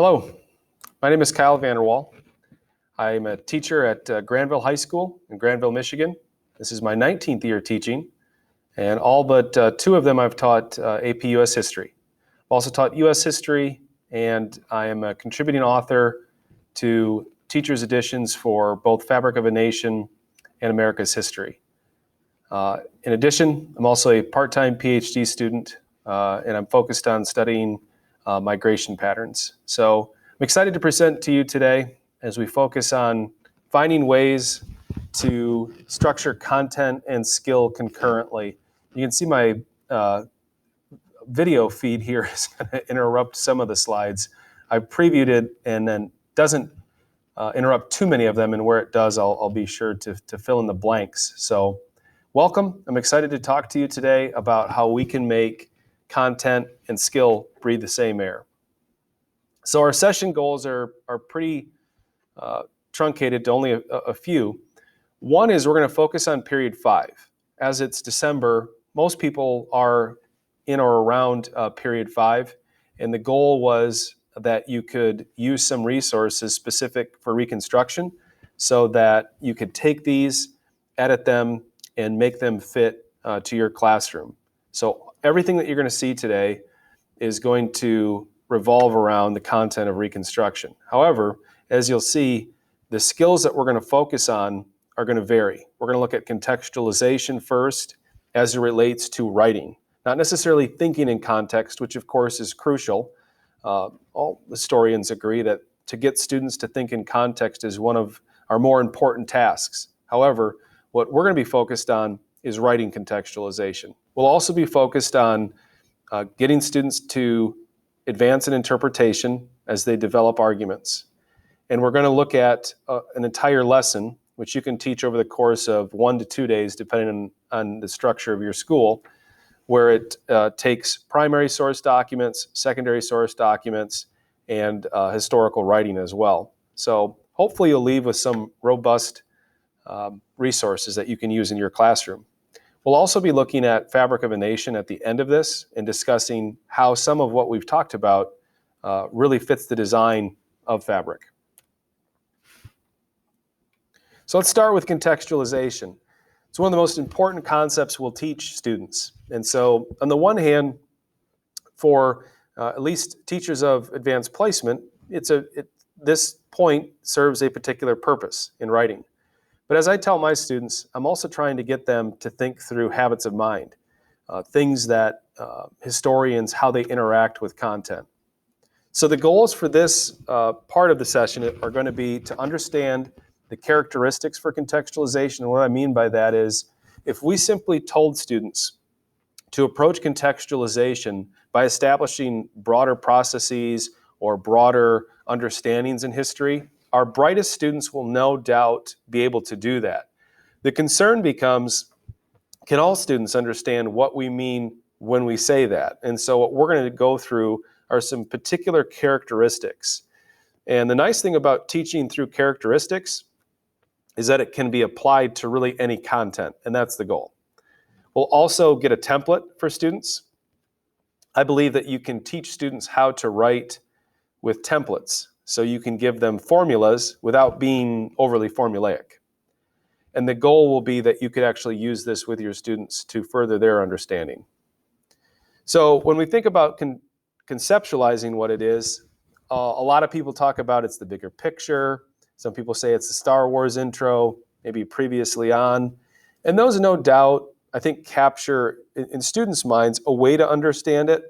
Hello, my name is Kyle VanderWall. I'm a teacher at Granville High School in Granville, Michigan. This is my 19th year teaching, and all but two of them I've taught APUSH history. I've also taught US history, and I am a contributing author to teachers' editions for both Fabric of a Nation and America's History. In addition, I'm also a part-time PhD student, and I'm focused on studying migration patterns. So I'm excited to present to you today as we focus on finding ways to structure content and skill concurrently. You can see my video feed here is going to interrupt some of the slides. I've previewed it and then doesn't interrupt too many of them, and where it does, I'll be sure to fill in the blanks. So welcome. I'm excited to talk to you today about how we can make content and skill breathe the same air. So our session goals are pretty truncated to only a few. One is we're going to focus on period 5. As it's December, most people are in or around period 5, and the goal was that you could use some resources specific for Reconstruction so that you could take these, edit them, and make them fit to your classroom. So everything that you're going to see today is going to revolve around the content of Reconstruction. However, as you'll see, the skills that we're going to focus on are going to vary. We're going to look at contextualization first as it relates to writing, not necessarily thinking in context, which of course is crucial. All historians agree that to get students to think in context is one of our more important tasks. However, what we're going to be focused on is writing contextualization. We'll also be focused on getting students to advance in interpretation as they develop arguments. And we're going to look at an entire lesson, which you can teach over the course of 1 to 2 days, depending on the structure of your school, where it takes primary source documents, secondary source documents, and historical writing as well. So hopefully you'll leave with some robust resources that you can use in your classroom. We'll also be looking at Fabric of a Nation at the end of this and discussing how some of what we've talked about really fits the design of Fabric. So let's start with contextualization. It's one of the most important concepts we'll teach students. And so on the one hand, for at least teachers of advanced placement, this point serves a particular purpose in writing. But as I tell my students, I'm also trying to get them to think through habits of mind, things that historians, how they interact with content. So the goals for this part of the session are going to be to understand the characteristics for contextualization. And what I mean by that is, if we simply told students to approach contextualization by establishing broader processes or broader understandings in history, our brightest students will no doubt be able to do that. The concern becomes, can all students understand what we mean when we say that? And so what we're going to go through are some particular characteristics. And the nice thing about teaching through characteristics is that it can be applied to really any content, and that's the goal. We'll also get a template for students. I believe that you can teach students how to write with templates, so you can give them formulas without being overly formulaic. And the goal will be that you could actually use this with your students to further their understanding. So when we think about conceptualizing what it is, a lot of people talk about it's the bigger picture. Some people say it's the Star Wars intro, maybe previously on. And those, no doubt, I think capture, in students' minds, a way to understand it,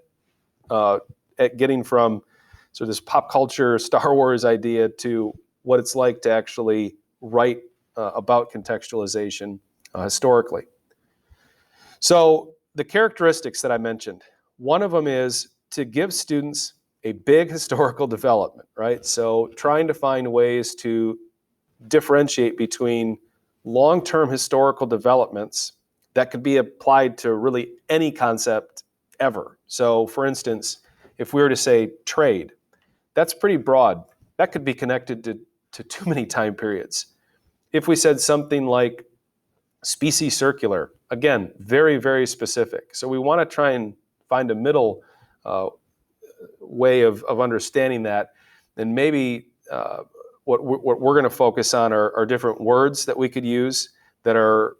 at getting from so this pop culture Star Wars idea to what it's like to actually write about contextualization historically. So the characteristics that I mentioned, one of them is to give students a big historical development, right? So trying to find ways to differentiate between long-term historical developments that could be applied to really any concept ever. So for instance, if we were to say trade, that's pretty broad. That could be connected to too many time periods. If we said something like species circular, again, very, very specific. So we want to try and find a middle way of understanding that. And maybe what we're going to focus on are different words that we could use that are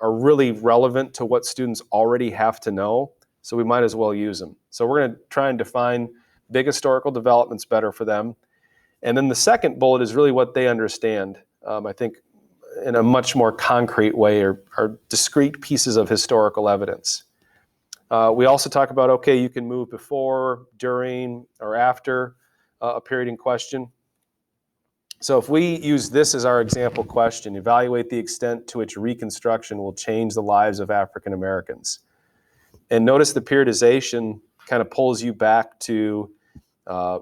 really relevant to what students already have to know, so we might as well use them. So we're going to try and define big historical developments better for them. And then the second bullet is really what they understand, I think, in a much more concrete way, are discrete pieces of historical evidence. We also talk about, okay, you can move before, during, or after a period in question. So if we use this as our example question, evaluate the extent to which Reconstruction will change the lives of African Americans. And notice the periodization kind of pulls you back to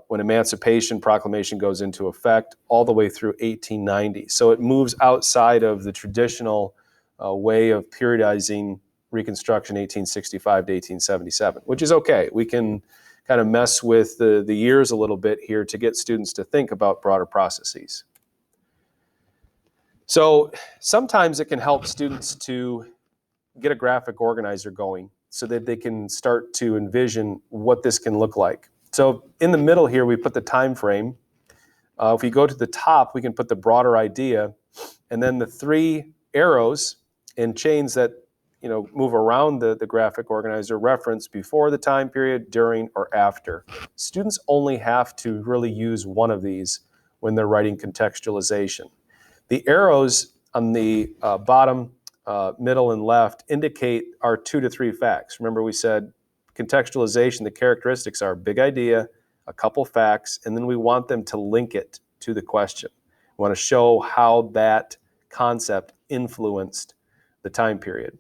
when Emancipation Proclamation goes into effect all the way through 1890. So it moves outside of the traditional way of periodizing Reconstruction 1865 to 1877, which is okay. We can kind of mess with the years a little bit here to get students to think about broader processes. So sometimes it can help students to get a graphic organizer going so that they can start to envision what this can look like. So in the middle here, we put the time frame. If we go to the top, we can put the broader idea, and then the three arrows and chains that move around the graphic organizer reference before the time period, during, or after. Students only have to really use one of these when they're writing contextualization. The arrows on the bottom, middle, and left indicate our 2 to 3 facts. Remember, we said contextualization, the characteristics are big idea, a couple facts, and then we want them to link it to the question. We want to show how that concept influenced the time period.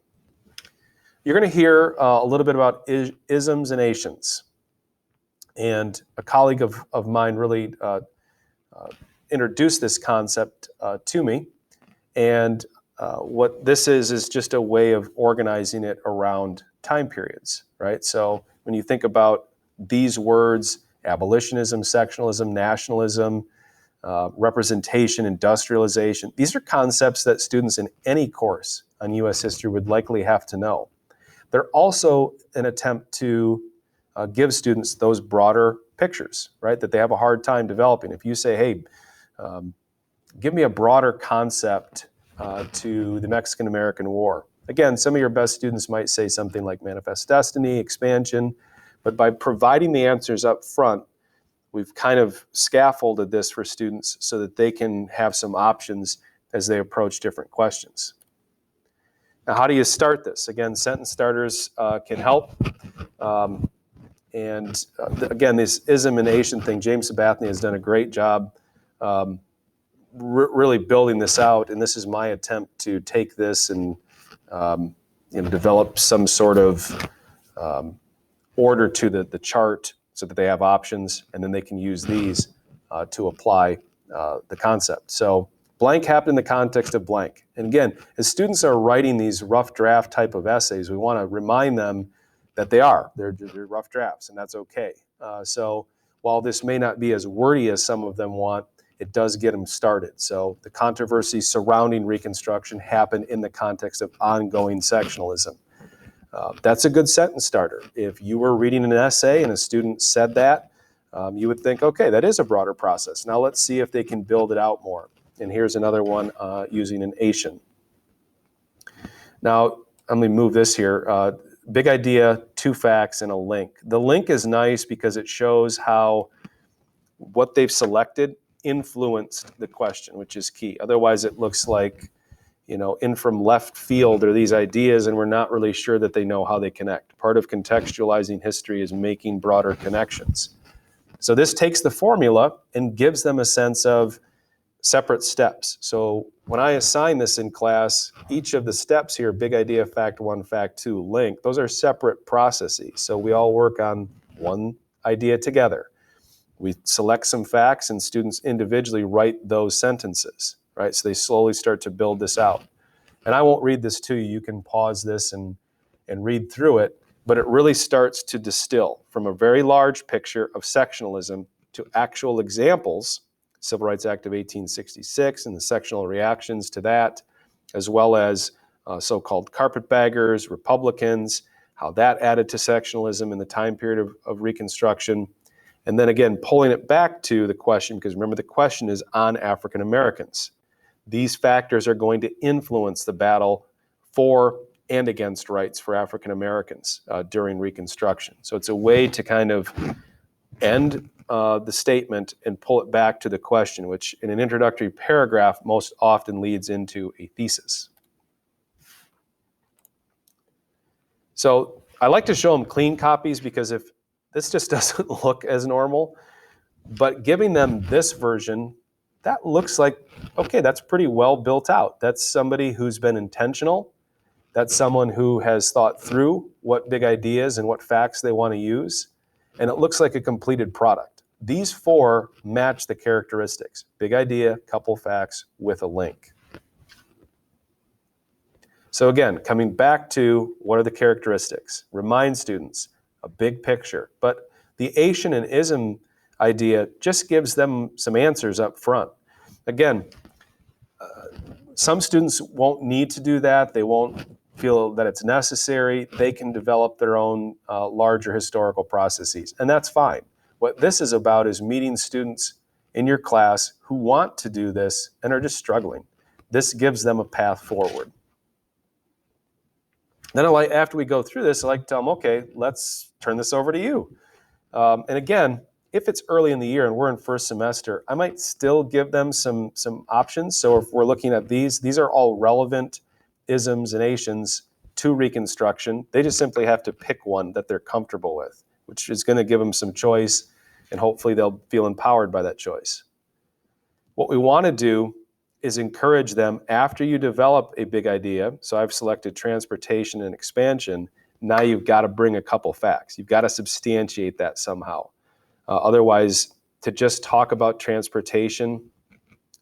You're going to hear a little bit about isms and ations. And a colleague of mine really introduced this concept to me. And what this is just a way of organizing it around time periods, right? So when you think about these words, abolitionism, sectionalism, nationalism, representation, industrialization, these are concepts that students in any course on U.S. history would likely have to know. They're also an attempt to give students those broader pictures, right, that they have a hard time developing. If you say, hey, give me a broader concept to the Mexican-American War. Again, some of your best students might say something like manifest destiny, expansion, but by providing the answers up front, we've kind of scaffolded this for students so that they can have some options as they approach different questions. Now, how do you start this? Again, sentence starters can help. Again, this ism and Asian thing, James Sabathny has done a great job really building this out, and this is my attempt to take this and develop some sort of order to the chart so that they have options, and then they can use these to apply the concept. So blank happened in the context of blank. And again, as students are writing these rough draft type of essays, we want to remind them that they're rough drafts, and that's okay. So while this may not be as wordy as some of them want, it does get them started. So the controversy surrounding Reconstruction happened in the context of ongoing sectionalism. That's a good sentence starter. If you were reading an essay and a student said that, you would think, okay, that is a broader process. Now let's see if they can build it out more. And here's another one using an Asian. Now, I'm going to move this here. Big idea, 2 facts, and a link. The link is nice because it shows how what they've selected influenced the question, which is key. Otherwise, it looks like, in from left field are these ideas, and we're not really sure that they know how they connect. Part of contextualizing history is making broader connections. So this takes the formula and gives them a sense of separate steps. So when I assign this in class, each of the steps here, big idea, fact 1, fact 2, link, those are separate processes. So we all work on one idea together. We select some facts and students individually write those sentences, right? So they slowly start to build this out. And I won't read this to you. You can pause this and read through it, but it really starts to distill from a very large picture of sectionalism to actual examples, Civil Rights Act of 1866 and the sectional reactions to that, as well as so-called carpetbaggers, Republicans, how that added to sectionalism in the time period of Reconstruction. And then again, pulling it back to the question, because remember the question is on African Americans. These factors are going to influence the battle for and against rights for African Americans during Reconstruction. So it's a way to kind of end the statement and pull it back to the question, which in an introductory paragraph most often leads into a thesis. So I like to show them clean copies because if this just doesn't look as normal, but giving them this version, that looks like, okay, that's pretty well built out. That's somebody who's been intentional. That's someone who has thought through what big ideas and what facts they want to use. And it looks like a completed product. These four match the characteristics. Big idea, couple facts with a link. So again, coming back to what are the characteristics? Remind students a big picture. But the Asian and ism idea just gives them some answers up front. Again, some students won't need to do that. They won't feel that it's necessary. They can develop their own larger historical processes, and that's fine. What this is about is meeting students in your class who want to do this and are just struggling. This gives them a path forward. Then after we go through this, I like to tell them, okay, let's turn this over to you. And again, if it's early in the year and we're in first semester, I might still give them some options. So if we're looking at these are all relevant isms and Asians to Reconstruction. They just simply have to pick one that they're comfortable with, which is going to give them some choice, and hopefully they'll feel empowered by that choice. What we want to do is encourage them after you develop a big idea. So I've selected transportation and expansion. Now you've got to bring a couple facts. You've got to substantiate that somehow. Otherwise, to just talk about transportation,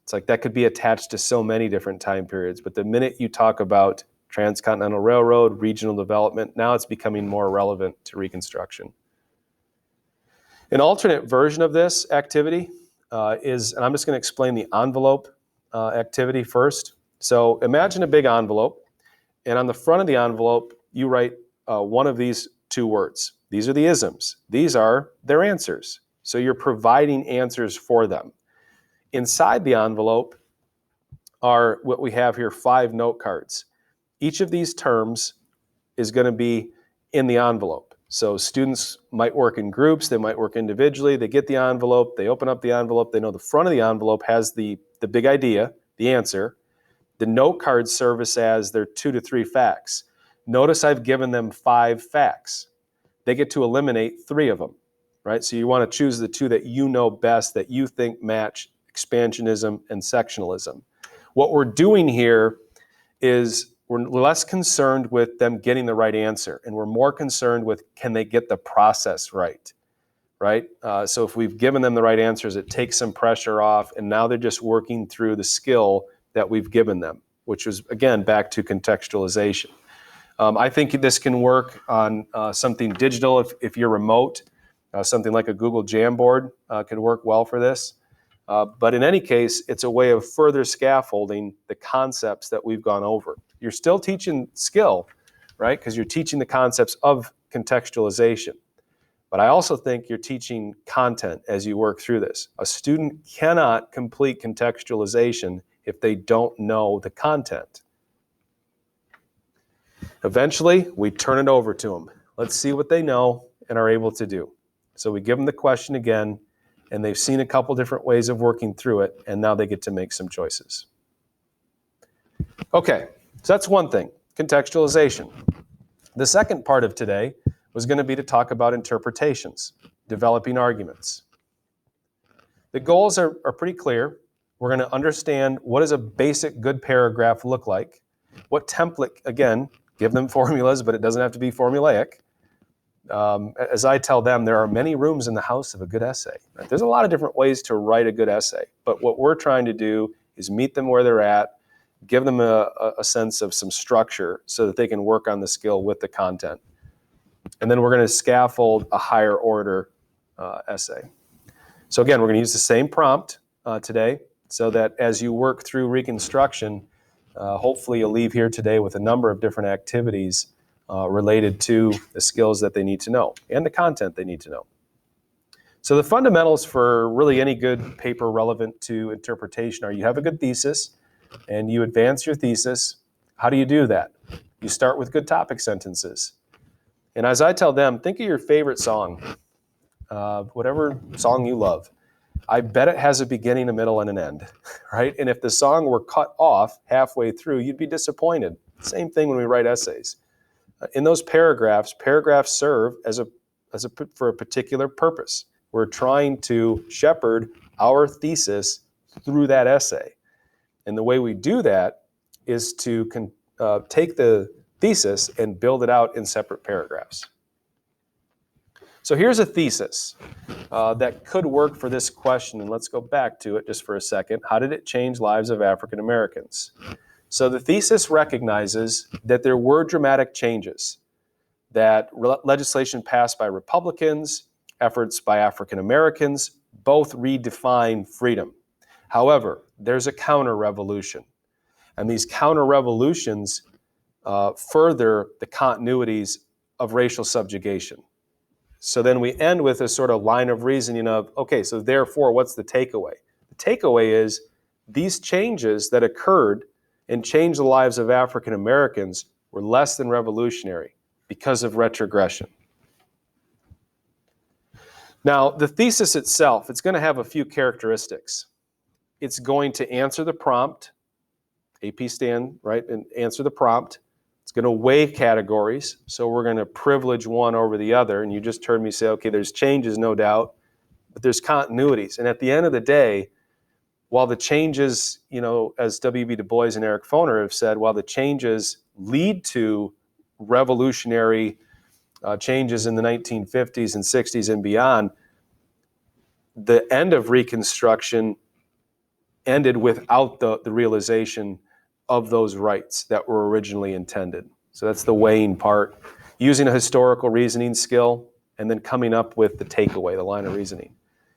it's like that could be attached to so many different time periods. But the minute you talk about transcontinental railroad, regional development, now it's becoming more relevant to Reconstruction. An alternate version of this activity is, and I'm just going to explain the envelope activity first. So imagine a big envelope, and on the front of the envelope, you write one of these two words. These are the isms. These are their answers. So you're providing answers for them. Inside the envelope are what we have here, 5 note cards. Each of these terms is going to be in the envelope. So students might work in groups, they might work individually, they get the envelope, they open up the envelope, they know the front of the envelope has the big idea, the answer. The note cards service as their 2 to 3 facts. Notice I've given them 5 facts. They get to eliminate 3 of them, right? So you want to choose the 2 that you know best, that you think match expansionism and sectionalism. What we're doing here is we're less concerned with them getting the right answer, and we're more concerned with can they get the process right? So if we've given them the right answers, it takes some pressure off, and now they're just working through the skill that we've given them, which is, again, back to contextualization. I think this can work on something digital if you're remote. Something like a Google Jamboard could work well for this. But in any case, it's a way of further scaffolding the concepts that we've gone over. You're still teaching skill, right? Because you're teaching the concepts of contextualization. But I also think you're teaching content as you work through this. A student cannot complete contextualization if they don't know the content. Eventually, we turn it over to them. Let's see what they know and are able to do. So we give them the question again, and they've seen a couple different ways of working through it, and now they get to make some choices. Okay, so that's one thing, contextualization. The second part of today was going to be to talk about interpretations, developing arguments. The goals are pretty clear. We're going to understand what does a basic good paragraph look like, what template, again, give them formulas, but it doesn't have to be formulaic. As I tell them, there are many rooms in the house of a good essay. Right? There's a lot of different ways to write a good essay, but what we're trying to do is meet them where they're at, give them a sense of some structure so that they can work on the skill with the content. And then we're going to scaffold a higher order essay. So again, we're going to use the same prompt today so that as you work through Reconstruction, hopefully you'll leave here today with a number of different activities related to the skills that they need to know and the content they need to know. So the fundamentals for really any good paper relevant to interpretation are you have a good thesis and you advance your thesis. How do you do that? You start with good topic sentences. And as I tell them, think of your favorite song, whatever song you love. I bet it has a beginning, a middle, and an end, right? And if the song were cut off halfway through, you'd be disappointed. Same thing when we write essays. In those paragraphs serve for a particular purpose. We're trying to shepherd our thesis through that essay. And the way we do that is to take the thesis and build it out in separate paragraphs. So here's a thesis that could work for this question, and let's go back to it just for a second. How did it change lives of African Americans? So the thesis recognizes that there were dramatic changes, that legislation passed by Republicans, efforts by African Americans, both redefine freedom. However, there's a counter-revolution, and these counter-revolutions further the continuities of racial subjugation. So then we end with a sort of line of reasoning of, okay, so therefore, what's the takeaway? The takeaway is these changes that occurred and changed the lives of African Americans were less than revolutionary because of retrogression. Now, the thesis itself, it's going to have a few characteristics. It's going to answer the prompt, AP stand, right, and answer the prompt. It's going to weigh categories, so we're going to privilege one over the other, and you just heard me say, okay, there's changes, no doubt, but there's continuities. And at the end of the day, while the changes, as W.B. Du Bois and Eric Foner have said, while the changes lead to revolutionary changes in the 1950s and 60s and beyond, the end of Reconstruction ended without the realization of those rights that were originally intended. So that's the weighing part, using a historical reasoning skill and then coming up with the takeaway, the line of reasoning.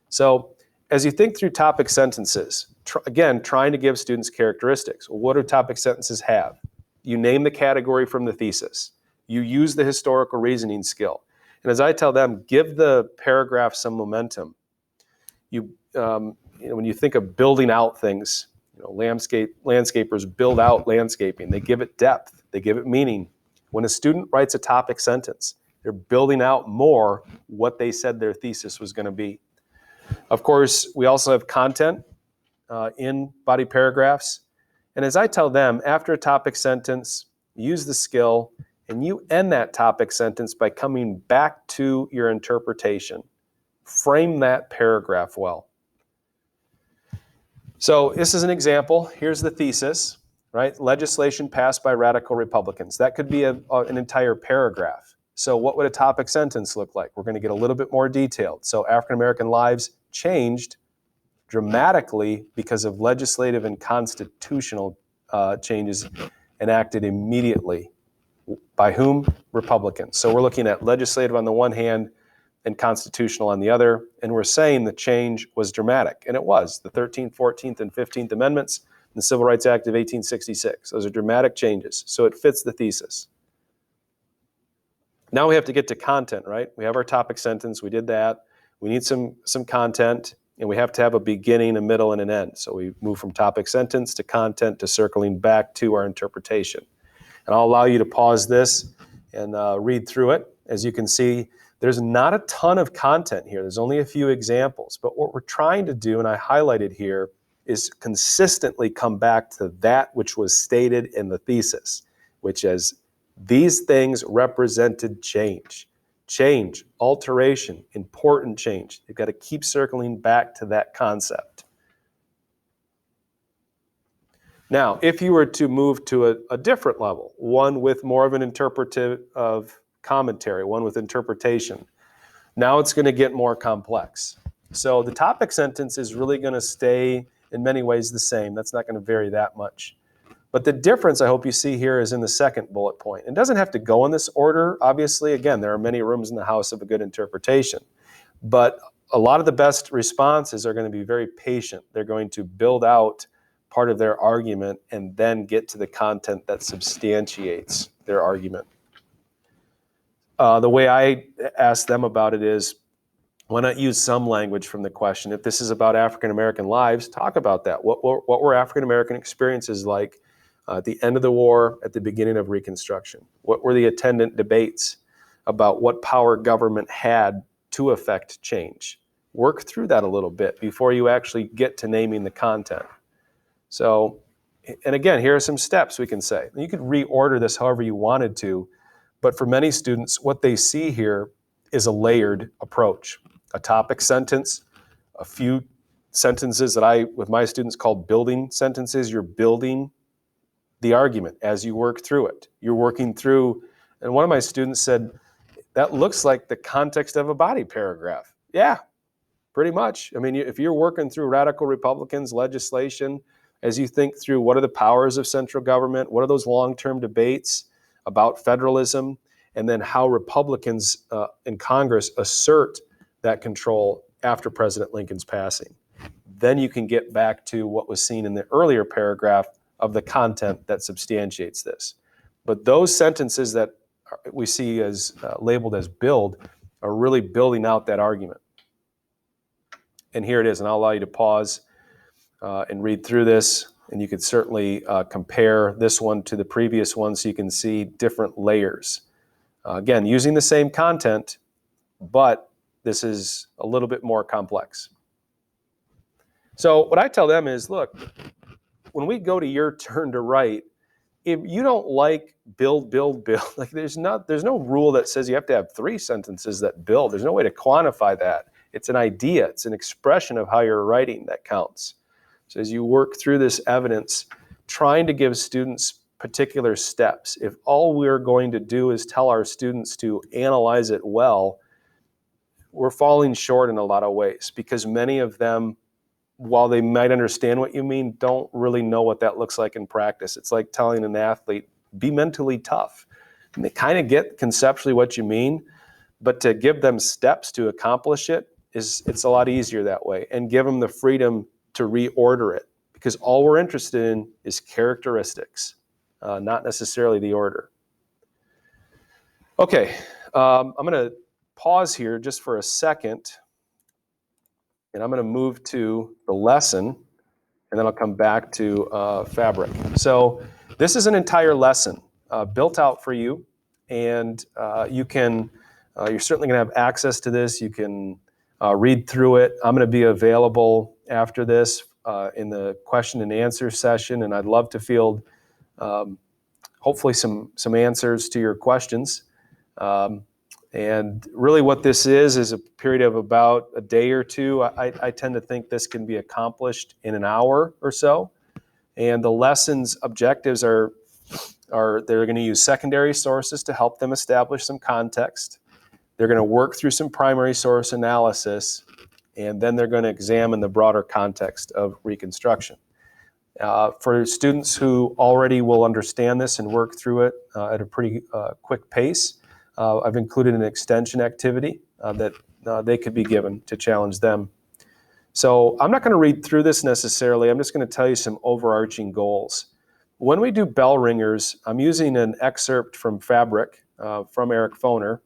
So as you think through topic sentences, again, trying to give students characteristics. What do topic sentences have? You name the category from the thesis. You use the historical reasoning skill. And as I tell them, give the paragraph some momentum. When you think of building out things, landscapers build out landscaping. They give it depth. They give it meaning. When a student writes a topic sentence, they're building out more what they said their thesis was going to be. Of course, we also have content in body paragraphs. And as I tell them, after a topic sentence, use the skill, and you end that topic sentence by coming back to your interpretation. Frame that paragraph well. So this is an example. Here's the thesis, right? Legislation passed by radical Republicans. That could be an entire paragraph. So what would a topic sentence look like? We're going to get a little bit more detailed. So African American lives changed dramatically because of legislative and constitutional changes enacted immediately. By whom? Republicans. So we're looking at legislative on the one hand and constitutional on the other, and we're saying the change was dramatic, and it was. The 13th, 14th, and 15th Amendments and the Civil Rights Act of 1866. Those are dramatic changes, so it fits the thesis. Now we have to get to content, right? We have our topic sentence, we did that. We need some content, and we have to have a beginning, a middle, and an end. So we move from topic sentence to content to circling back to our interpretation. And I'll allow you to pause this and read through it. As you can see, there's not a ton of content here. There's only a few examples. But what we're trying to do, and I highlighted here, is consistently come back to that which was stated in the thesis, which is these things represented change. Change, alteration, important change. You've got to keep circling back to that concept. Now, if you were to move to a different level, one with more of an interpretive of commentary, one with interpretation, now it's going to get more complex. So the topic sentence is really going to stay in many ways the same. That's not going to vary that much. But the difference I hope you see here is in the second bullet point. It doesn't have to go in this order. Obviously, again, there are many rooms in the house of a good interpretation. But a lot of the best responses are going to be very patient. They're going to build out part of their argument and then get to the content that substantiates their argument. The way I ask them about it is, Why not use some language from the question? If this is about African American lives, talk about that. What were African American experiences like at the end of the war, at the beginning of Reconstruction? What were the attendant debates about what power government had to affect change? Work through that a little bit before you actually get to naming the content. So, and again, here are some steps we can say. You could reorder this however you wanted to, but for many students, what they see here is a layered approach. A topic sentence, a few sentences that I, with my students, call building sentences. You're building the argument as you work through it. You're working through, and one of my students said, that looks like the context of a body paragraph. Yeah, pretty much. I mean, if you're working through radical Republicans legislation, as you think through what are the powers of central government, what are those long-term debates about federalism, and then how Republicans in Congress assert that control after President Lincoln's passing. Then you can get back to what was seen in the earlier paragraph of the content that substantiates this. But those sentences that we see as labeled as build are really building out that argument. And here it is, and I'll allow you to pause and read through this, and you could certainly compare this one to the previous one so you can see different layers. Again, using the same content, but this is a little bit more complex. So what I tell them is, look, when we go to your turn to write, if you don't like build, like there's no rule that says you have to have 3 sentences that build. There's no way to quantify that. It's an idea. It's an expression of how you're writing that counts. So as you work through this evidence, trying to give students particular steps. If all we're going to do is tell our students to analyze it well, we're falling short in a lot of ways because many of them, while they might understand what you mean, don't really know what that looks like in practice. It's like telling an athlete, be mentally tough. And they kind of get conceptually what you mean, but to give them steps to accomplish it, it's a lot easier that way, and give them the freedom to reorder it, because all we're interested in is characteristics, not necessarily the order. Okay, I'm going to pause here just for a second, and I'm going to move to the lesson, and then I'll come back to fabric. So this is an entire lesson built out for you, and you're certainly going to have access to this. You can read through it. I'm going to be available after this in the question and answer session, and I'd love to field hopefully some answers to your questions. And really what this is a period of about a day or two. I tend to think this can be accomplished in an hour or so. And the lesson's objectives are they're going to use secondary sources to help them establish some context. They're going to work through some primary source analysis, and then they're going to examine the broader context of Reconstruction. For students who already will understand this and work through it at a pretty quick pace, I've included an extension activity that they could be given to challenge them. So I'm not going to read through this necessarily. I'm just going to tell you some overarching goals. When we do bell ringers, I'm using an excerpt from Fabric from Eric Foner.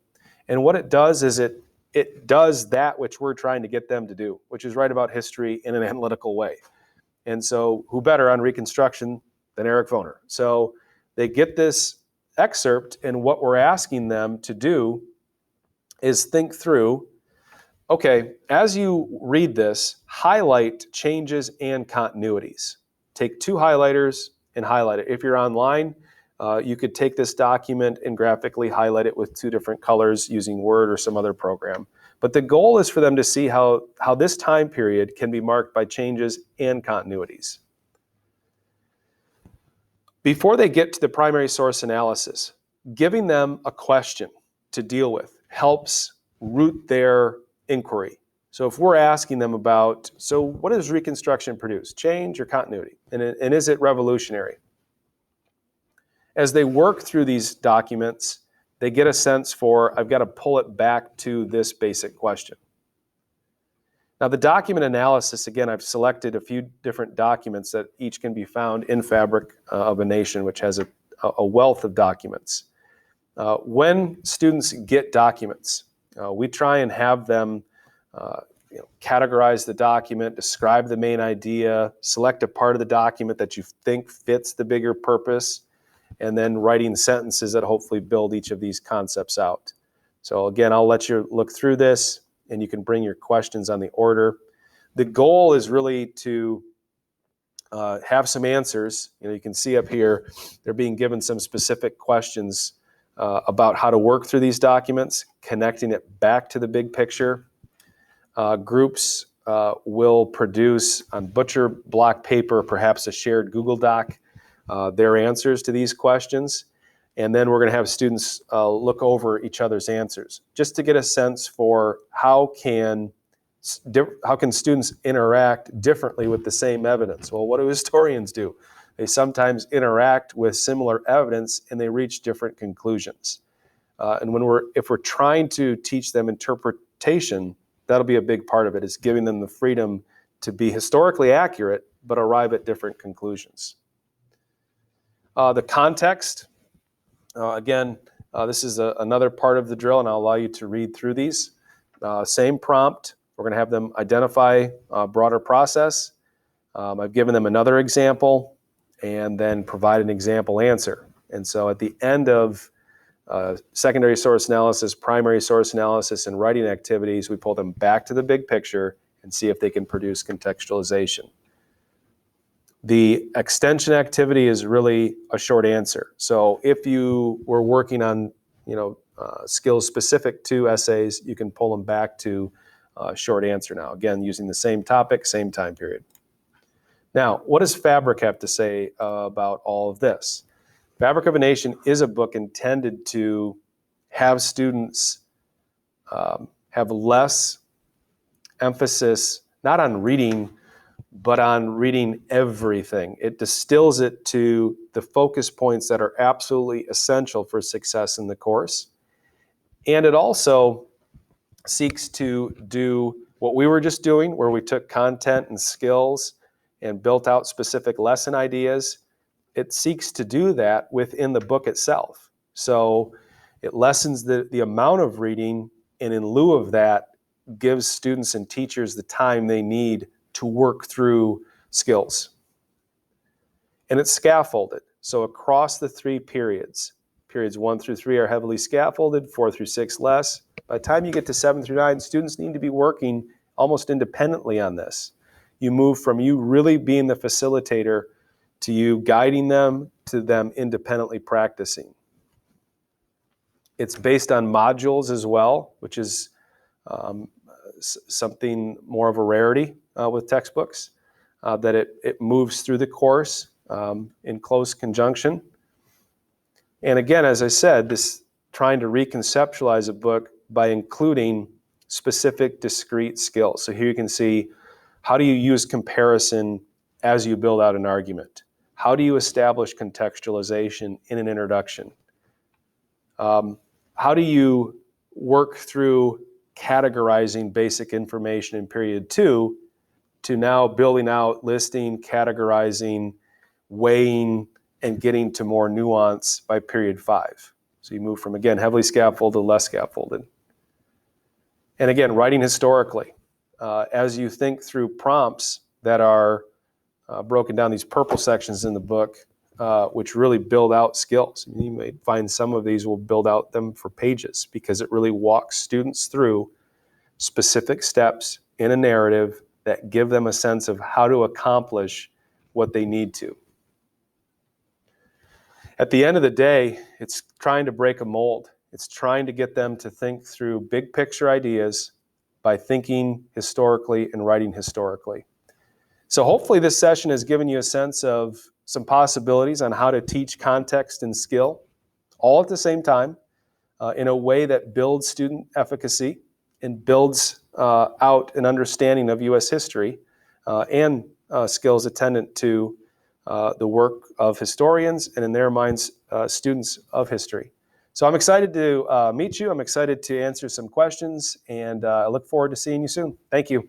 And what it does is it does that which we're trying to get them to do, which is write about history in an analytical way. And so who better on Reconstruction than Eric Foner? So they get this excerpt, and what we're asking them to do is think through, okay, as you read this, highlight changes and continuities. Take 2 highlighters and highlight it. If you're online, you could take this document and graphically highlight it with 2 different colors using Word or some other program. But the goal is for them to see how this time period can be marked by changes and continuities. Before they get to the primary source analysis, giving them a question to deal with helps root their inquiry. So if we're asking them about, so what does Reconstruction produce? Change or continuity? And is it revolutionary? As they work through these documents, they get a sense for, I've got to pull it back to this basic question. Now the document analysis, again, I've selected a few different documents that each can be found in Fabric of a Nation, which has a wealth of documents. When students get documents, we try and have them categorize the document, describe the main idea, select a part of the document that you think fits the bigger purpose, and then writing sentences that hopefully build each of these concepts out. So again, I'll let you look through this, and you can bring your questions on the order. The goal is really to have some answers. You can see up here, they're being given some specific questions about how to work through these documents, connecting it back to the big picture. Groups will produce on butcher block paper, perhaps a shared Google Doc, their answers to these questions. And then we're going to have students look over each other's answers just to get a sense for how can students interact differently with the same evidence. Well, what do historians do? They sometimes interact with similar evidence and they reach different conclusions. And if we're trying to teach them interpretation, that'll be a big part of it, is giving them the freedom to be historically accurate but arrive at different conclusions. The context, again, this is another part of the drill, and I'll allow you to read through these. Same prompt. We're going to have them identify a broader process. I've given them another example and then provide an example answer. And so at the end of secondary source analysis, primary source analysis, and writing activities, we pull them back to the big picture and see if they can produce contextualization. The extension activity is really a short answer. So if you were working on skills specific to essays, you can pull them back to short answer now. Again, using the same topic, same time period. Now, what does Fabric have to say about all of this? Fabric of a Nation is a book intended to have students have less emphasis, not on reading, but on reading everything. It distills it to the focus points that are absolutely essential for success in the course. And it also seeks to do what we were just doing, where we took content and skills and built out specific lesson ideas. It seeks to do that within the book itself. So it lessens the amount of reading, and in lieu of that, gives students and teachers the time they need to work through skills. And it's scaffolded. So across the 3 periods, periods 1 through 3 are heavily scaffolded, 4 through 6 less. By the time you get to 7 through 9, students need to be working almost independently on this. You move from you really being the facilitator to you guiding them to them independently practicing. It's based on modules as well, which is something more of a rarity with textbooks, that it moves through the course in close conjunction. And again, as I said, this trying to reconceptualize a book by including specific discrete skills. So here you can see, how do you use comparison as you build out an argument? How do you establish contextualization in an introduction? How do you work through categorizing basic information in period 2 to now building out listing, categorizing, weighing, and getting to more nuance by period 5? So you move from, again, heavily scaffolded to less scaffolded. And again, writing historically. As you think through prompts that are broken down, these purple sections in the book, which really build out skills. You may find some of these will build out them for pages, because it really walks students through specific steps in a narrative that give them a sense of how to accomplish what they need to. At the end of the day, it's trying to break a mold. It's trying to get them to think through big picture ideas by thinking historically and writing historically. So hopefully this session has given you a sense of some possibilities on how to teach context and skill all at the same time in a way that builds student efficacy and builds out an understanding of U.S. history and skills attendant to the work of historians and, in their minds, students of history. So I'm excited to meet you. I'm excited to answer some questions, and I look forward to seeing you soon. Thank you.